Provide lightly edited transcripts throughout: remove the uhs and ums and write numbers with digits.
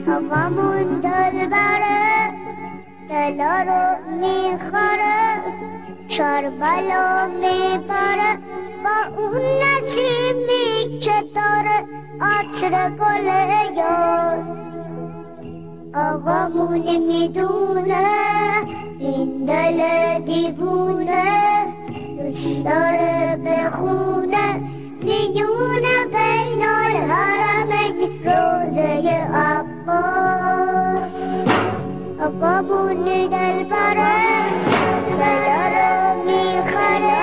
Havamun dalbare, telaro mikhare, Sharbalo mipare, ba unnasi mikchetare, Achre kole yor. Havamun midune, indale divune, Dustare bekhune, Miyune beynal harameyn, Roze Abbas. Havamun dalbare, telaro mikhare.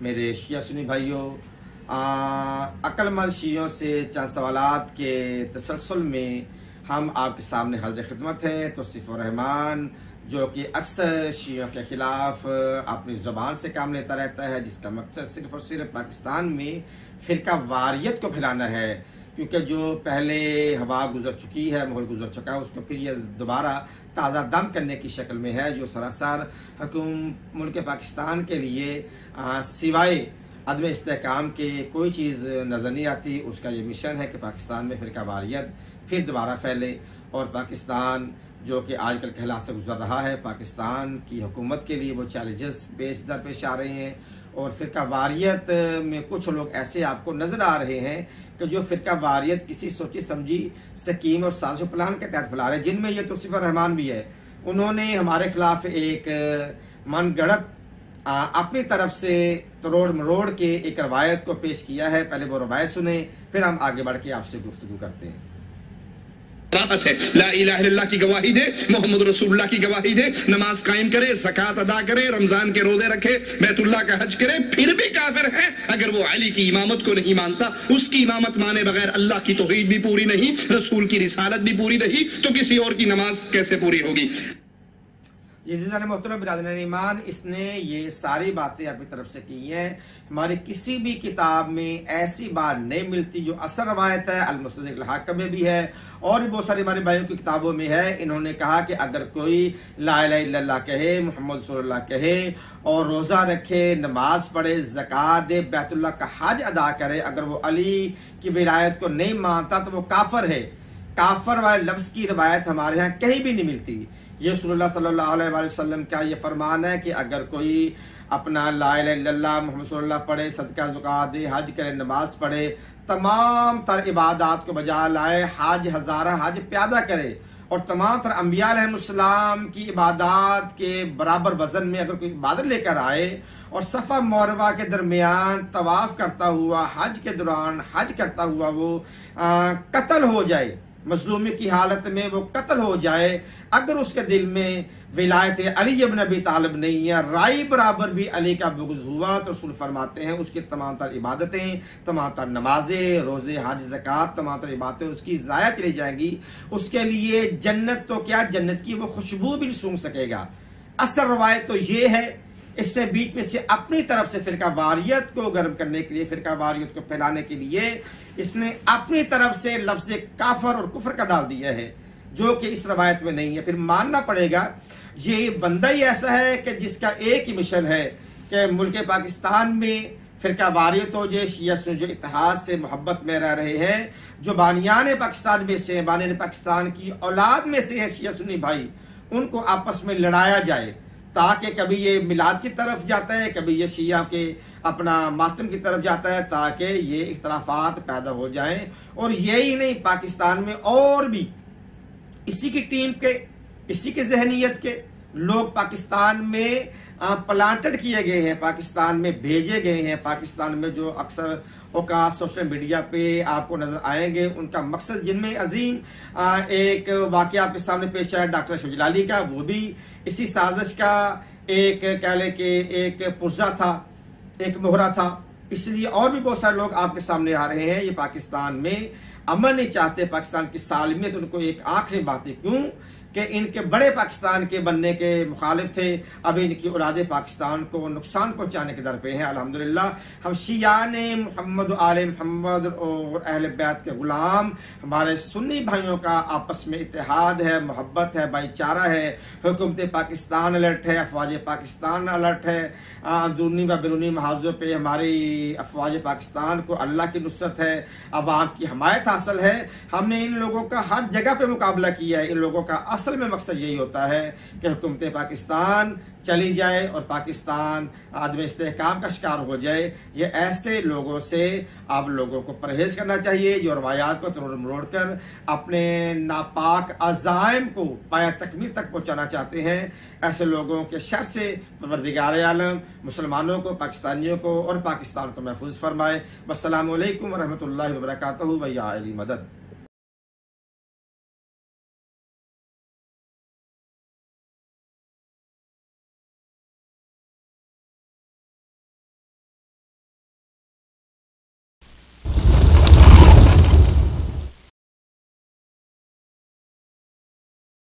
मेरे शिया सुन्नी भाइयों, अक्लमंद शियों से चंद सवालात के तसलसल में हम आपके सामने हाज़िर खिदमत हैं। तौसीफ़ और रहमान जो कि अक्सर शियों के ख़िलाफ़ अपनी ज़बान से काम लेता रहता है, जिसका मकसद सिर्फ़ और सिर्फ पाकिस्तान में फ़िरका वारियत को फैलाना है, क्योंकि जो पहले हवा गुजर चुकी है, माहौल गुजर चुका है, उसको फिर यह दोबारा ताज़ा दम करने की शक्ल में है, जो सरासर मुल्क पाकिस्तान के लिए सिवाय अदम इस्तेहकाम के कोई चीज़ नज़र नहीं आती। उसका ये मिशन है कि पाकिस्तान में फ़िरका वारियत फिर दोबारा फैले और पाकिस्तान जो कि आजकल के हालात से गुजर रहा है, पाकिस्तान की हुकूमत के लिए वो चैलेंजेस पेश आ रहे हैं। और फ़िरका वारियत में कुछ लोग ऐसे आपको नज़र आ रहे हैं कि जो फ़िरका वारियत किसी सोची समझी स्कीम और साजिश प्लान के तहत फैला रहे हैं, जिनमें ये तौसीफ़ रहमान भी है। उन्होंने हमारे ख़िलाफ़ एक मनगढ़ंत अपनी तरफ से तरोड़ मरोड़ के एक रवायत को पेश किया है। पहले वो रवायत सुने, फिर हम आगे बढ़ के आपसे गुफ्तगू करते हैं। राहत है, ला इलाहा इल्लल्लाह की गवाही दे, मोहम्मद रसूलुल्लाह की गवाही दे, नमाज कायम करे, ज़कात अदा करे, रमजान के रोजे रखे, बैतुल्लाह का हज करे, फिर भी काफिर है अगर वो अली की इमामत को नहीं मानता। उसकी इमामत माने बगैर अल्लाह की तौहीद भी पूरी नहीं, रसूल की रिसालत भी पूरी नहीं, तो किसी और की नमाज कैसे पूरी होगी। मोहतरम बिरादरान ईमान, इसने ये सारी बातें अपनी तरफ से की हैं। हमारी किसी भी किताब में ऐसी बात नहीं मिलती जो असर रवायत है। अल-मुस्तदरिक अल-हाकिम में भी है और भी बहुत सारी हमारे भाइयों की किताबों में है। इन्होंने कहा कि अगर कोई ला इलाहा इल्लल्लाह कहे, मोहम्मद रसूलुल्लाह कहे और रोज़ा रखे, नमाज पढ़े, ज़कात दे, बैतुल्लाह का हज अदा करे, अगर वो अली की विलायत को नहीं मानता तो वो काफिर है। काफिर वाले लफ्ज़ की रवायत हमारे यहाँ कहीं भी नहीं मिलती। ये रसूलुल्लाह सल्लल्लाहु अलैहि वसल्लम का ये फरमान है कि अगर कोई अपना ला इलाहा इल्लल्लाह मोहम्मद रसूलुल्लाह पढ़े, सदका ज़कात दे, हज करे, नमाज पढ़े, तमाम तर इबादत को बजा लाए, हज हज़ारा हज प्यादा करे और तमाम तर अंबिया अलैहिमुस्सलाम की इबादत के बराबर वज़न में अगर कोई इबादत लेकर आए और सफ़ा मरवा के दरमियान तवाफ़ करता हुआ, हज के दौरान हज करता हुआ वो कत्ल हो जाए, मजलूमी की हालत में वो कत्ल हो जाए, अगर उसके दिल में विलायत अली इब्न अबी तालिब नहीं है, राई बराबर भी अली का बुग़्ज़ हुआ, तो रसूल फरमाते हैं उसकी तमाम तर इबादतें, तमाम तर नमाजें, रोज़े, हज, ज़कात, तमाम तर इबादतें उसकी ज़ाया चली जाएंगी। उसके लिए जन्नत तो क्या, जन्नत की वो खुशबू भी नहीं सूंघ सकेगा। असल रवायत तो ये है। इससे बीच में से अपनी तरफ से फ़िरका वारियत को गर्म करने के लिए, फ़िरका वारियत को फैलाने के लिए इसने अपनी तरफ से लफ्ज़ काफर और कुफर का डाल दिया है, जो कि इस रवायत में नहीं है। फिर मानना पड़ेगा ये बंदा ही ऐसा है कि जिसका एक ही मिशन है कि मुल्क पाकिस्तान में फ़िरका वारियत हो जाए, शिया सुन्नी जो इत्तेहाद से मोहब्बत में रह रहे हैं, जो बानियान पाकिस्तान में से, बानियान पाकिस्तान की औलाद में से है शिया सुन्नी भाई, उनको आपस में लड़ाया जाए, ताकि कभी ये मिलाद की तरफ जाता है, कभी ये शिया के अपना मातम की तरफ जाता है, ताकि ये इख्तलाफात पैदा हो जाएं। और यही नहीं, पाकिस्तान में और भी इसी की टीम के, इसी की जहनीत के लोग पाकिस्तान में प्लांटेड किए गए हैं, पाकिस्तान में भेजे गए हैं। पाकिस्तान में जो अक्सर औकात सोशल मीडिया पे आपको नजर आएंगे, उनका मकसद जिनमें अजीम एक वाक़या आपके सामने पेश आया डॉक्टर अशरफ जलाली का, वो भी इसी साजिश का एक कह लें कि एक पुर्जा था, एक मोहरा था। इसलिए और भी बहुत सारे लोग आपके सामने आ रहे हैं। ये पाकिस्तान में अमन नहीं चाहते, पाकिस्तान की सालमियत उनको एक आखिरी बात है। क्यों कि इनके बड़े पाकिस्तान के बनने के मुखालिफ थे, अभी इनकी औलाद पाकिस्तान को नुकसान पहुँचाने के दर पे हैं। अल्हम्दुलिल्लाह हम शियान मोहम्मद आले मोहम्मद और अहले बैत के गुलाम, हमारे सुन्नी भाइयों का आपस में इत्तेहाद है, मोहब्बत है, भाईचारा है। हुकूमत पाकिस्तान अलर्ट है, अफवाज पाकिस्तान अलर्ट है। अंदरूनी व बैरूनी महाजों पर हमारी अफवाज पाकिस्तान को अल्लाह की नुसरत है, अवाम की हमायत हासिल है। हमने इन लोगों का हर जगह पे मुकाबला किया है। इन लोगों का असल में मकसद यही होता है कि हुकूमत पाकिस्तान चली जाए और पाकिस्तान आदमी इस्तेहकाम का शिकार हो जाए। ये ऐसे लोगों से आप लोगों को परहेज करना चाहिए जो रवायात को तोड़ मरोड़ कर अपने नापाक अज़ाइम को पाया तकमील तक पहुँचाना चाहते हैं। ऐसे लोगों के शर से परवरदिगार आलम मुसलमानों को, पाकिस्तानियों को और पाकिस्तान को महफूज फरमाए। वस्सलामु अलैकुम व रहमतुल्लाहि व बरकातहू व या अली मदद।